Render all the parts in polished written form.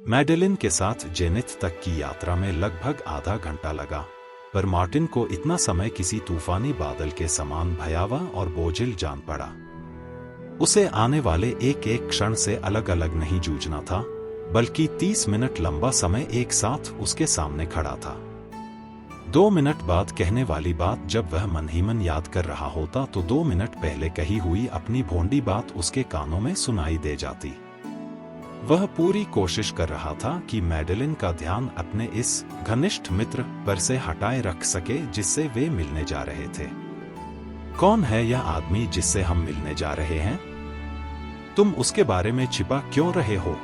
Madeline के साथ zenith तक की यात्रा में लगभग आधा घंटा लगा, पर मार्टिन को इतना समय किसी तूफानी बादल के समान भयावह और बोझिल जान पड़ा। उसे आने वाले एक एक क्षण से अलग अलग नहीं जूझना था, बल्कि 30 मिनट लंबा समय एक साथ उसके सामने खड़ा था। 2 मिनट बाद कहने वाली बात जब वह मन ही मन याद कर रहा होता तो 2 मिनट पहले कही हुई अपनी भोंडी बात उसके कानों में सुनाई दे जाती। वह पूरी कोशिश कर रहा था कि मैडेलिन का ध्यान अपने इस घनिष्ठ मित्र पर से हटाए रख सके जिससे वे मिलने जा रहे थे। कौन है यह आदमी जिससे हम मिलने जा रहे हैं? तुम उसके बारे में छिपा क्यों रहे हो?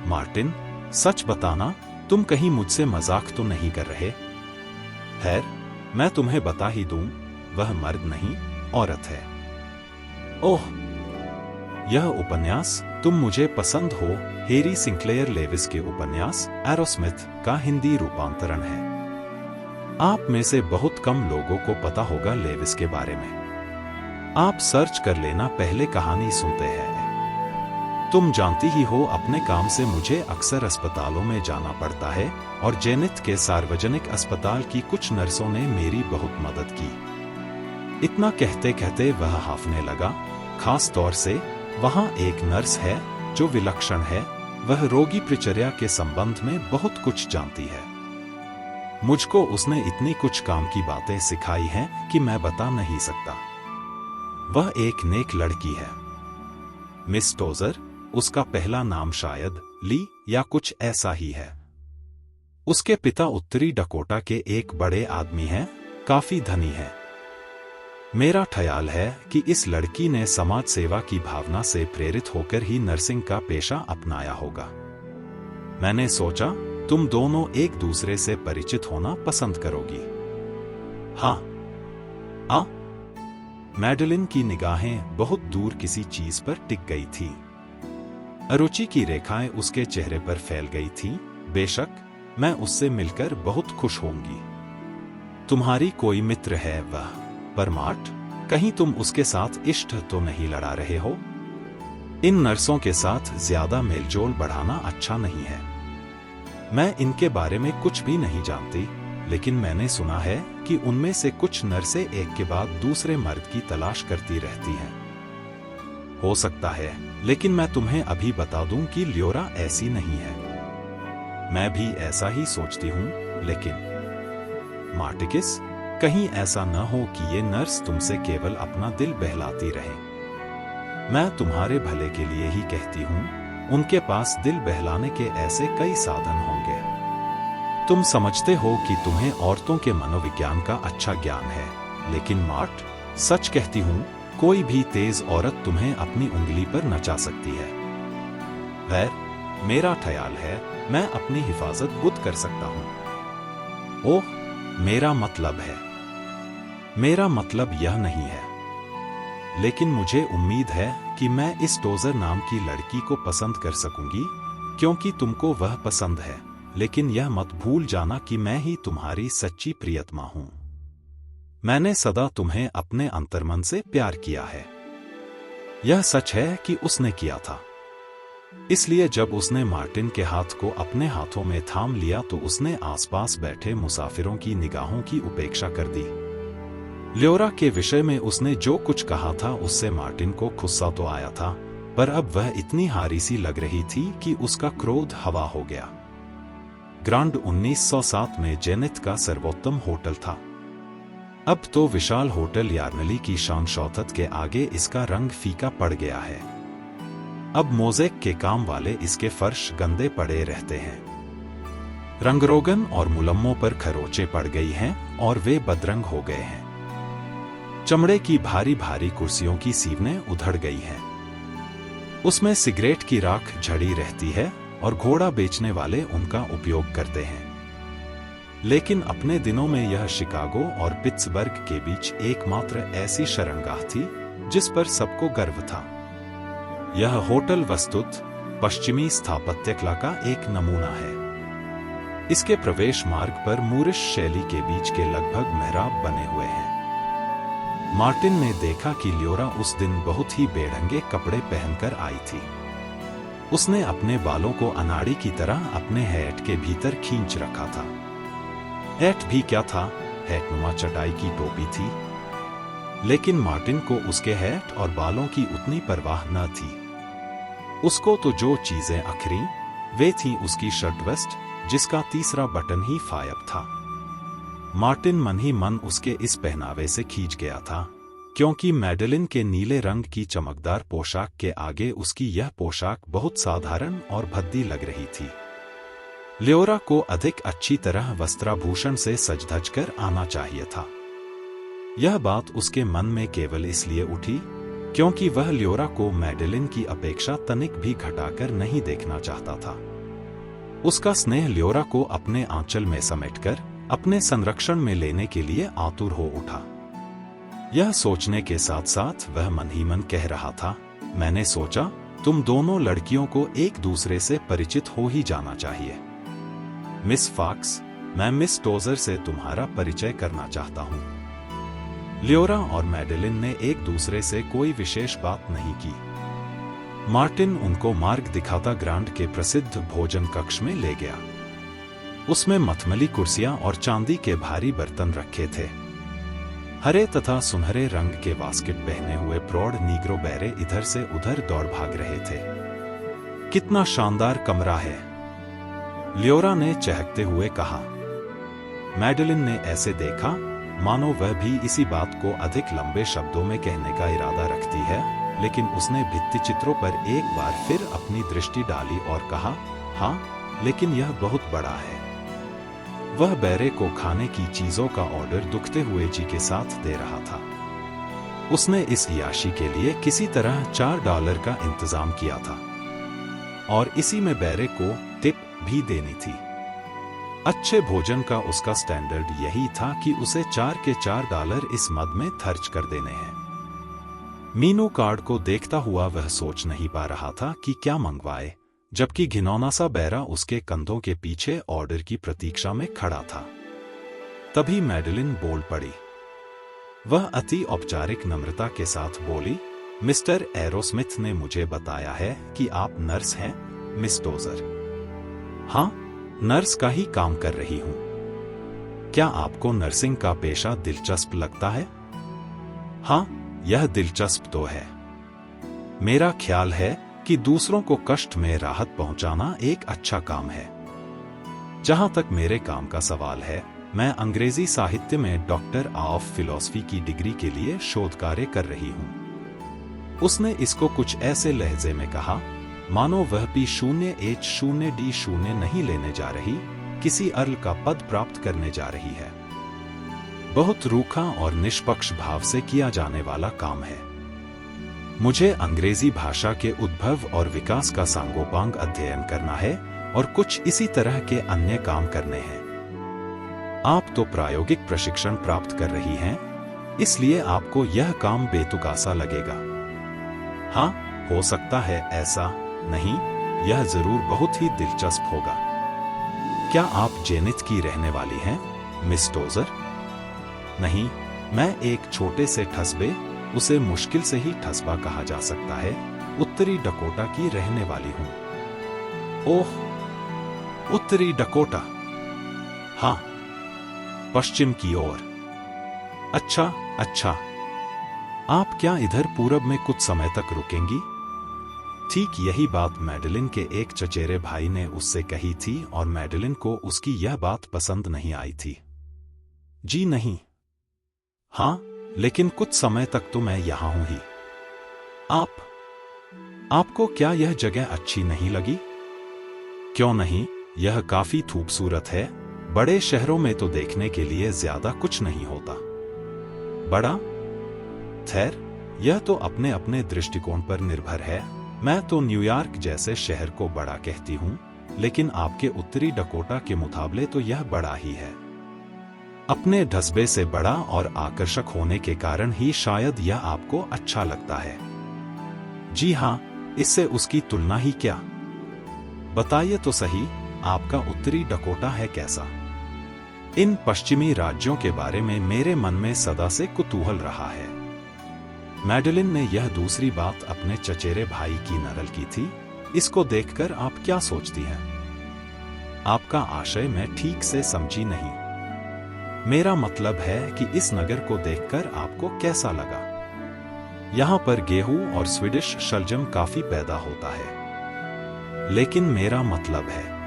मार्टिन, सच बताना, तुम कहीं मुझसे मजाक तो नहीं कर रहे? खैर, मैं तुम्हें बता ही दूं, वह मर्द नहीं, औरत है। ओह, यह उपन्यास तुम मुझे पसंद हो हेरी सिंक्लेयर लेविस के उपन्यास एरोस्मिथ का हिंदी रूपांतरण है। आप में से बहुत कम लोगों को पता होगा लेविस के बारे में। आप सर्च कर लेना, पहले कहानी सुनते हैं। तुम जानती ही हो, अपने काम से मुझे अक्सर अस्पतालों में जाना पड़ता है और जेनिथ के सार्वजनिक अस्पताल की कुछ नर्सों ने मेरी बहुत मदद की। इतना कहते कहते वह हांफने लगा। खास तौर से वहां एक नर्स है जो विलक्षण है। वह रोगी परिचर्या के संबंध में बहुत कुछ जानती है। मुझको उसने इतनी कुछ काम की बातें सिखाई हैं कि मैं बता नहीं सकता। वह एक नेक लड़की है। मिस टोजर, उसका पहला नाम शायद ली या कुछ ऐसा ही है। उसके पिता उत्तरी डकोटा के एक बड़े आदमी हैं, काफी धनी है। मेरा ख्याल है कि इस लड़की ने समाज सेवा की भावना से प्रेरित होकर ही नर्सिंग का पेशा अपनाया होगा। मैंने सोचा तुम दोनों एक दूसरे से परिचित होना पसंद करोगी। हाँ। मैडेलिन की निगाहें बहुत दूर किसी चीज पर टिक गई थी। अरुचि की रेखाएं उसके चेहरे पर फैल गई थीं। बेशक, मैं उससे मिलकर बहुत खुश होंगी। तुम्हारी कोई मित्र है वह, पर मार्ट, कहीं तुम उसके साथ इश्क तो नहीं लड़ा रहे हो? इन नर्सों के साथ ज्यादा मेलजोल बढ़ाना अच्छा नहीं है। मैं इनके बारे में कुछ भी नहीं जानती, लेकिन मैंने सुना है कि उनमें से कुछ नर्सें एक के बाद दूसरे मर्द की तलाश करती रहती हैं। हो सकता है, लेकिन मैं तुम्हें अभी बता दूं कि ल्योरा ऐसी नहीं है। मैं भी ऐसा ही सोचती हूं, लेकिन मार्टिकिस, कहीं ऐसा न हो कि ये नर्स तुमसे केवल अपना दिल बहलाती रहे। मैं तुम्हारे भले के लिए ही कहती हूं, उनके पास दिल बहलाने के ऐसे कई साधन होंगे। तुम समझते हो कि तुम्हें औरतों के मनोविज्ञान का अच्छा ज्ञान है, लेकिन मार्ट, सच कहती हूं, कोई भी तेज औरत तुम्हें अपनी उंगली पर नचा सकती है। खैर, मेरा ख्याल है मैं अपनी हिफाजत खुद कर सकता हूं। ओह, मेरा मतलब यह नहीं है। लेकिन मुझे उम्मीद है कि मैं इस टोजर नाम की लड़की को पसंद कर सकूंगी, क्योंकि तुमको वह पसंद है। लेकिन यह मत भूल जाना कि मैं ही तुम्हारी सच्ची प्रियतमा हूं। मैंने सदा तुम्हें अपने अंतर्मन से प्यार किया है। यह सच है कि उसने किया था। इसलिए जब उसने मार्टिन के हाथ को अपने हाथों में थाम लिया तो उसने आसपास बैठे मुसाफिरों की निगाहों की उपेक्षा कर दी। ल्योरा के विषय में उसने जो कुछ कहा था उससे मार्टिन को गुस्सा तो आया था, पर अब वह इतनी हारी सी लग रही थी कि उसका क्रोध हवा हो गया। ग्रांड 1907 में जेनिथ का सर्वोत्तम होटल था। अब तो विशाल होटल यार्नली की शान शौकत के आगे इसका रंग फीका पड़ गया है। अब मोज़ेक के काम वाले इसके फर्श गंदे पड़े रहते हैं। रंगरोगन और मुलम्मों पर खरोंचे पड़ गई हैं और वे बदरंग हो गए हैं। चमड़े की भारी भारी कुर्सियों की सीवनें उधड़ गई हैं। उसमें सिगरेट की राख झड़ी रहती है और घोड़ा बेचने वाले उनका उपयोग करते हैं। लेकिन अपने दिनों में यह शिकागो और पिट्सबर्ग के बीच एकमात्र ऐसी शरणगाह थी जिस पर सबको गर्व था। यह होटल वस्तुत पश्चिमी स्थापत्य कला का एक नमूना है। इसके प्रवेश मार्ग पर मूरिश शैली के बीच के लगभग मेहराब बने हुए हैं। मार्टिन ने देखा कि ल्योरा उस दिन बहुत ही बेढंगे कपड़े पहनकर आई थी। उसने अपने बालों को अनाड़ी की तरह अपने हैट के भीतर खींच रखा था। हैट भी क्या था, हैटनुमा चटाई की टोपी थी। लेकिन मार्टिन को उसके हैट और बालों की उतनी परवाह न थी। उसको तो जो चीजें अखरी वे थी उसकी शर्ट वेस्ट, जिसका तीसरा बटन ही फायब था। मार्टिन मन ही मन उसके इस पहनावे से खींच गया था, क्योंकि मैडेलिन के नीले रंग की चमकदार पोशाक के आगे उसकी यह पोशाक बहुत साधारण और भद्दी लग रही थी। लियोरा को अधिक अच्छी तरह वस्त्राभूषण से सज-धज कर आना चाहिए था। यह बात उसके मन में केवल इसलिए उठी क्योंकि वह लियोरा को मैडेलिन की अपेक्षा तनिक भी घटाकर नहीं देखना चाहता था। उसका स्नेह लियोरा को अपने आंचल में समेटकर अपने संरक्षण में लेने के लिए आतुर हो उठा। यह सोचने के साथ साथ वह मन ही मन कह रहा था, मैंने सोचा तुम दोनों लड़कियों को एक दूसरे से परिचित हो ही जाना चाहिए। मिस फॉक्स, मैं मिस टोजर से तुम्हारा परिचय करना चाहता हूँ। लियोरा और मैडेलिन ने एक दूसरे से कोई विशेष बात नहीं की। मार्टिन उनको मार्ग दिखाता ग्रांड के प्रसिद्ध भोजन कक्ष में ले गया। उसमें मखमली कुर्सियां और चांदी के भारी बर्तन रखे थे। हरे तथा सुनहरे रंग के बास्केट पहने हुए प्रौढ़ नीग्रो बैरे इधर से उधर दौड़ भाग रहे थे। कितना शानदार कमरा है, लियोरा ने चहकते हुए कहा। मैडेलिन ने ऐसे देखा मानो वह भी इसी बात को अधिक लंबे शब्दों में कहने का इरादा रखती है, लेकिन उसने भित्ति चित्रों पर एक बार फिर अपनी दृष्टि डाली और कहा, हाँ, लेकिन यह बहुत बड़ा है। वह बैरे को खाने की चीजों का ऑर्डर दुखते हुए जी के साथ दे रहा था। उसने इस याशी के लिए किसी तरह $4 का इंतजाम किया था और इसी में बैरे को टिप भी देनी थी। अच्छे भोजन का उसका स्टैंडर्ड यही था कि उसे $4 इस मद में खर्च कर देने हैं। मीनू कार्ड को देखता हुआ वह सोच नहीं पा रहा था कि क्या मंगवाए, जबकि घिनौना सा बैरा उसके कंधों के पीछे ऑर्डर की प्रतीक्षा में खड़ा था। तभी मैडेलिन बोल पड़ी। वह अति औपचारिक नम्रता के साथ बोली, मिस्टर एरोस्मिथ ने मुझे बताया है कि आप नर्स हैं, मिस टोजर। हाँ, नर्स का ही काम कर रही हूं। क्या आपको नर्सिंग का पेशा दिलचस्प लगता है? हाँ, यह दिलचस्प तो है। मेरा ख्याल है कि दूसरों को कष्ट में राहत पहुंचाना एक अच्छा काम है। जहां तक मेरे काम का सवाल है, मैं अंग्रेजी साहित्य में डॉक्टर ऑफ फिलॉसफी की डिग्री के लिए शोध कार्य कर रही हूं। उसने इसको कुछ ऐसे लहजे में कहा मानो वह P0H0D0 नहीं लेने जा रही, किसी अर्ल का पद प्राप्त करने जा रही है। बहुत रूखा और निष्पक्ष भाव से किया जाने वाला काम है। मुझे अंग्रेजी भाषा के उद्भव और विकास का सांगोपांग अध्ययन करना है और कुछ इसी तरह के अन्य काम करने हैं। आप तो प्रायोगिक प्रशिक्षण प्राप्त कर रही हैं, इसलिए आपको यह काम बेतुका लगेगा। हाँ, हो सकता है ऐसा नहीं, यह जरूर बहुत ही दिलचस्प होगा। क्या आप जेनिथ की रहने वाली हैं, मिस टोजर? नहीं, मैं एक छोटे से ठस्बे, उसे मुश्किल से ही ठस्बा कहा जा सकता है, उत्तरी डकोटा की रहने वाली हूं। ओह, उत्तरी डकोटा। हाँ, पश्चिम की ओर। अच्छा अच्छा, आप क्या इधर पूरब में कुछ समय तक रुकेंगी? ठीक यही बात मैडेलिन के एक चचेरे भाई ने उससे कही थी और मैडेलिन को उसकी यह बात पसंद नहीं आई थी। जी नहीं। हाँ, लेकिन कुछ समय तक तो मैं यहां हूं ही। आपको क्या यह जगह अच्छी नहीं लगी? क्यों नहीं, यह काफी खूबसूरत है। बड़े शहरों में तो देखने के लिए ज्यादा कुछ नहीं होता। बड़ा? खैर, यह तो अपने अपने दृष्टिकोण पर निर्भर है। मैं तो न्यूयॉर्क जैसे शहर को बड़ा कहती हूं, लेकिन आपके उत्तरी डकोटा के मुकाबले तो यह बड़ा ही है। अपने ढस्बे से बड़ा और आकर्षक होने के कारण ही शायद यह आपको अच्छा लगता है। जी हां, इससे उसकी तुलना ही क्या। बताइए तो सही, आपका उत्तरी डकोटा है कैसा? इन पश्चिमी राज्यों के बारे में मेरे मन में सदा से कुतूहल रहा है। मैडेलिन ने यह दूसरी बात अपने चचेरे भाई की नकल की थी, इसको देखकर आप क्या सोचती हैं? आपका आशय मैं ठीक से समझी नहीं। मेरा मतलब है कि इस नगर को देखकर आपको कैसा लगा? यहाँ पर गेहूं और स्वीडिश शलजम काफी पैदा होता है। लेकिन मेरा मतलब है,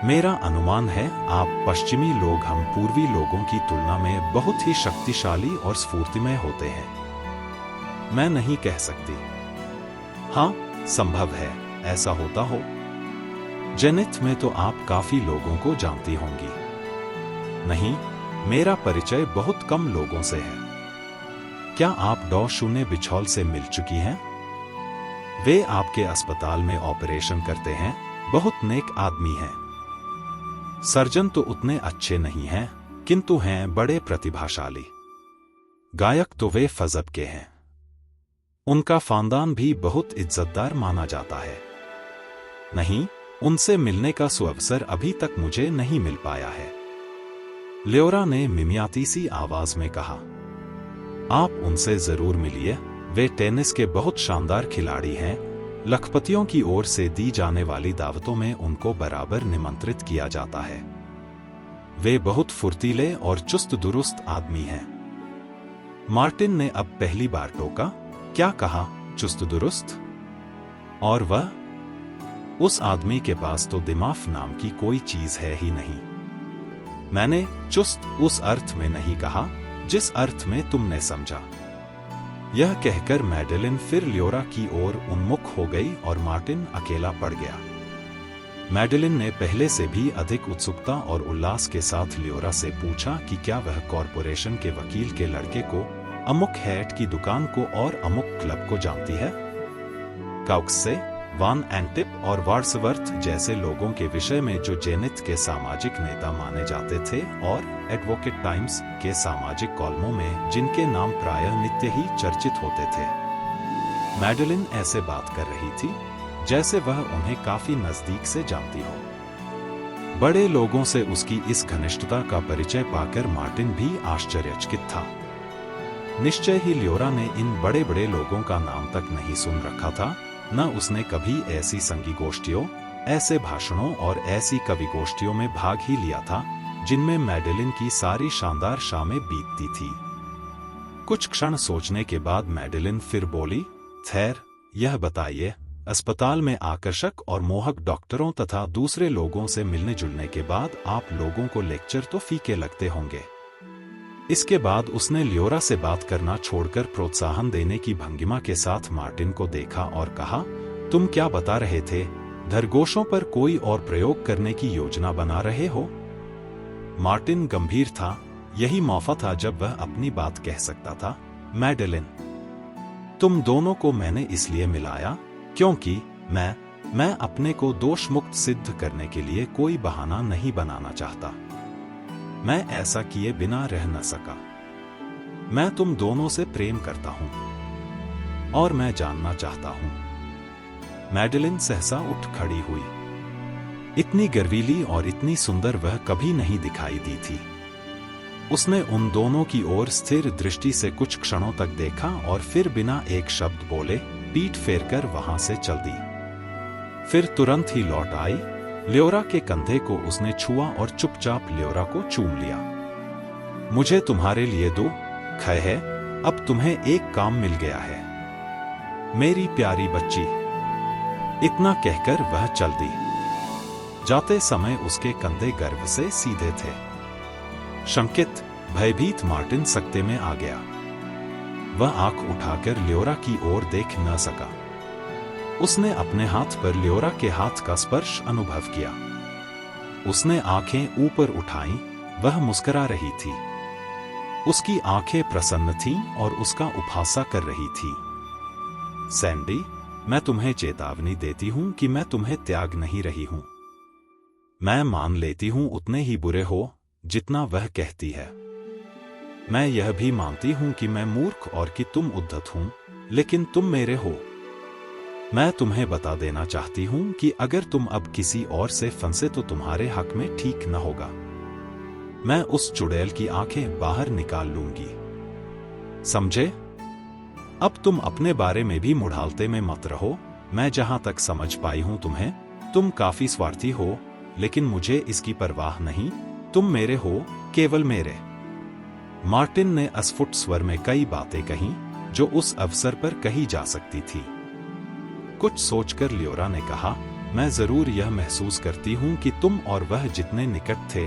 मेरा अनुमान है आप पश्चिमी लोग हम पूर्वी लोगों की तुलना में बहुत ही शक्तिशाली और स्फूर्तिमय होते हैं। मैं नहीं कह सकती। हाँ, संभव है ऐसा होता हो। जेनिथ में तो आप काफी लोगों को जानती होंगी। नहीं, मेरा परिचय बहुत कम लोगों से है। क्या आप डॉ शून्य बिछौल से मिल चुकी हैं? वे आपके अस्पताल में ऑपरेशन करते हैं, बहुत नेक आदमी हैं। सर्जन तो उतने अच्छे नहीं हैं, किंतु हैं बड़े प्रतिभाशाली। गायक तो वे फजब के हैं। उनका खानदान भी बहुत इज्जतदार माना जाता है। नहीं, उनसे मिलने का सुअवसर अभी तक मुझे नहीं मिल पाया है। लियोरा ने मिमियाती सी आवाज में कहा। आप उनसे जरूर मिलिए, वे टेनिस के बहुत शानदार खिलाड़ी हैं। लखपतियों की ओर से दी जाने वाली दावतों में उनको बराबर निमंत्रित किया जाता है। वे बहुत फुर्तीले और चुस्त दुरुस्त आदमी हैं। मार्टिन ने अब पहली बार टोका। क्या कहा, चुस्त दुरुस्त? और वह? उस आदमी के पास तो दिमाग नाम की कोई चीज है ही नहीं। मैंने चुस्त उस अर्थ में नहीं कहा जिस अर्थ में तुमने समझा। यह कहकर मैडेलिन फिर लियोरा की ओर उन्मुख हो गई और मार्टिन अकेला पड़ गया। मैडेलिन ने पहले से भी अधिक उत्सुकता और उल्लास के साथ लियोरा से पूछा कि क्या वह कॉरपोरेशन के वकील के लड़के को, अमुक हैट की दुकान को और अमुक क्लब को जानती है? काउक्स से, वान एंटिप और वार्ड्सवर्थ जैसे लोगों के विषय में जो जेनिथ के सामाजिक नेता माने जाते थे और एडवोकेट टाइम्स के सामाजिक कॉलमों में जिनके नाम प्रायः नित्य ही चर्चित होते थे। मैडेलिन ऐसे बात कर रही थी जैसे वह उन्हें काफी नजदीक से जानती हो। बड़े लोगों से उसकी इस घनिष्ठता का परिचय पाकर मार्टिन भी आश्चर्यचकित था। निश्चय ही लियोरा ने इन बड़े बड़े लोगों का नाम तक नहीं सुन रखा था, न उसने कभी ऐसी संगीगोष्ठियों, ऐसे भाषणों और ऐसी कवि गोष्ठियों में भाग ही लिया था जिनमें मैडेलिन की सारी शानदार शामें बीतती थी। कुछ क्षण सोचने के बाद मैडेलिन फिर बोली, खैर, यह बताइए, अस्पताल में आकर्षक और मोहक डॉक्टरों तथा दूसरे लोगों से मिलने जुलने के बाद आप लोगों को लेक्चर तो फीके लगते होंगे। इसके बाद उसने लियोरा से बात करना छोड़कर प्रोत्साहन देने की भंगिमा के साथ मार्टिन को देखा और कहा, तुम क्या बता रहे थे? खरगोशों पर कोई और प्रयोग करने की योजना बना रहे हो? मार्टिन गंभीर था। यही मौका था जब वह अपनी बात कह सकता था। मैडेलिन, तुम दोनों को मैंने इसलिए मिलाया क्योंकि मैं अपने को दोष मुक्त सिद्ध करने के लिए कोई बहाना नहीं बनाना चाहता। मैं ऐसा किए बिना रह न सका। मैं तुम दोनों से प्रेम करता हूं और मैं जानना चाहता हूं। मैडेलिन सहसा उठ खड़ी हुई। इतनी गर्वीली और इतनी सुंदर वह कभी नहीं दिखाई दी थी। उसने उन दोनों की ओर स्थिर दृष्टि से कुछ क्षणों तक देखा और फिर बिना एक शब्द बोले पीठ फेरकर वहां से चल दी। फिर तुरंत ही लौट आई। लियोरा के कंधे को उसने छुआ और चुपचाप लियोरा को चूम लिया। मुझे तुम्हारे लिए दुख है, अब तुम्हें एक काम मिल गया है, मेरी प्यारी बच्ची। इतना कहकर वह चल दी। जाते समय उसके कंधे गर्व से सीधे थे। शंकित, भयभीत मार्टिन सकते में आ गया। वह आंख उठाकर लियोरा की ओर देख न सका। उसने अपने हाथ पर लियोरा के हाथ का स्पर्श अनुभव किया। उसने आंखें ऊपर उठाईं, वह मुस्कुरा रही थी। उसकी आंखें प्रसन्न थीं और उसका उपहासा कर रही थी। सैंडी, मैं तुम्हें चेतावनी देती हूं कि मैं तुम्हें त्याग नहीं रही हूं। मैं मान लेती हूं उतने ही बुरे हो जितना वह कहती है। मैं यह भी मानती हूं कि मैं मूर्ख और कि तुम उद्धत हूं, लेकिन तुम मेरे हो। मैं तुम्हें बता देना चाहती हूं कि अगर तुम अब किसी और से फंसे तो तुम्हारे हक में ठीक न होगा। मैं उस चुड़ैल की आंखें बाहर निकाल लूंगी, समझे? अब तुम अपने बारे में भी मुढ़ालते में मत रहो। मैं जहां तक समझ पाई हूं तुम काफी स्वार्थी हो, लेकिन मुझे इसकी परवाह नहीं। तुम मेरे हो, केवल मेरे। मार्टिन ने अस्फुट स्वर में कई बातें कहीं जो उस अवसर पर कही जा सकती थी। कुछ सोचकर लियोरा ने कहा, मैं जरूर यह महसूस करती हूं कि तुम और वह जितने निकट थे,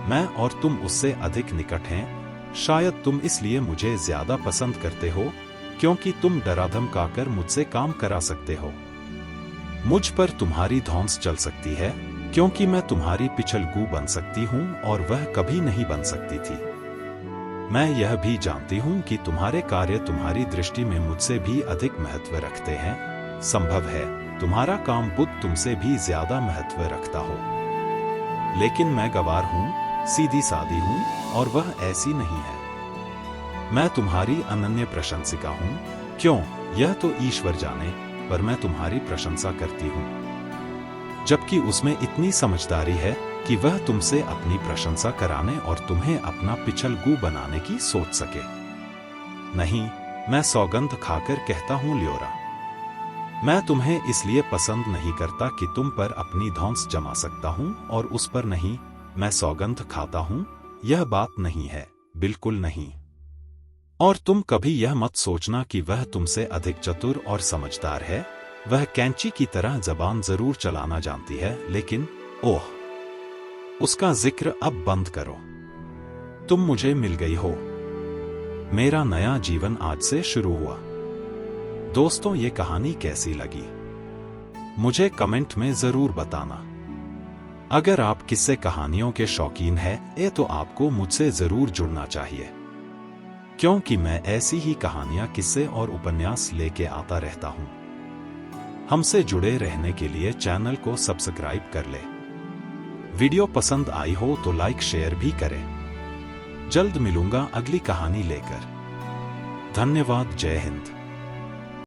मैं और तुम उससे अधिक निकट हैं। शायद तुम इसलिए मुझे ज्यादा पसंद करते हो क्योंकि तुम डरा धमकाकर मुझसे काम करा सकते हो। मुझ पर तुम्हारी धौंस चल सकती है क्योंकि मैं तुम्हारी पिछलगू बन सकती हूं और वह कभी नहीं बन सकती थी। मैं यह भी जानती हूं कि तुम्हारे कार्य तुम्हारी दृष्टि में मुझसे भी अधिक महत्व रखते हैं। संभव है तुम्हारा काम बुद्ध तुमसे भी ज्यादा महत्व रखता हो, लेकिन मैं गवार हूं, सीधी सादी हूं और वह ऐसी नहीं है। मैं तुम्हारी अनन्य प्रशंसिका हूं। क्यों, यह तो ईश्वर जाने, पर मैं तुम्हारी प्रशंसा करती हूं, जबकि उसमें इतनी समझदारी है कि वह तुमसे अपनी प्रशंसा कराने और तुम्हें अपना पिछलगू बनाने की सोच सके। नहीं, मैं सौगंध खाकर कहता हूं लियोरा, मैं तुम्हें इसलिए पसंद नहीं करता कि तुम पर अपनी धौंस जमा सकता हूं और उस पर नहीं। मैं सौगंध खाता हूं, यह बात नहीं है, बिल्कुल नहीं। और तुम कभी यह मत सोचना कि वह तुमसे अधिक चतुर और समझदार है। वह कैंची की तरह जबान जरूर चलाना जानती है, लेकिन ओह, उसका जिक्र अब बंद करो। तुम मुझे मिल गई हो। मेरा नया जीवन आज से शुरू हुआ। दोस्तों, ये कहानी कैसी लगी मुझे कमेंट में जरूर बताना। अगर आप किस्से कहानियों के शौकीन हैं तो आपको मुझसे जरूर जुड़ना चाहिए, क्योंकि मैं ऐसी ही कहानियां, किस्से और उपन्यास लेके आता रहता हूं। हमसे जुड़े रहने के लिए चैनल को सब्सक्राइब कर ले। वीडियो पसंद आई हो तो लाइक शेयर भी करें। जल्द मिलूंगा अगली कहानी लेकर। धन्यवाद। जय हिंद।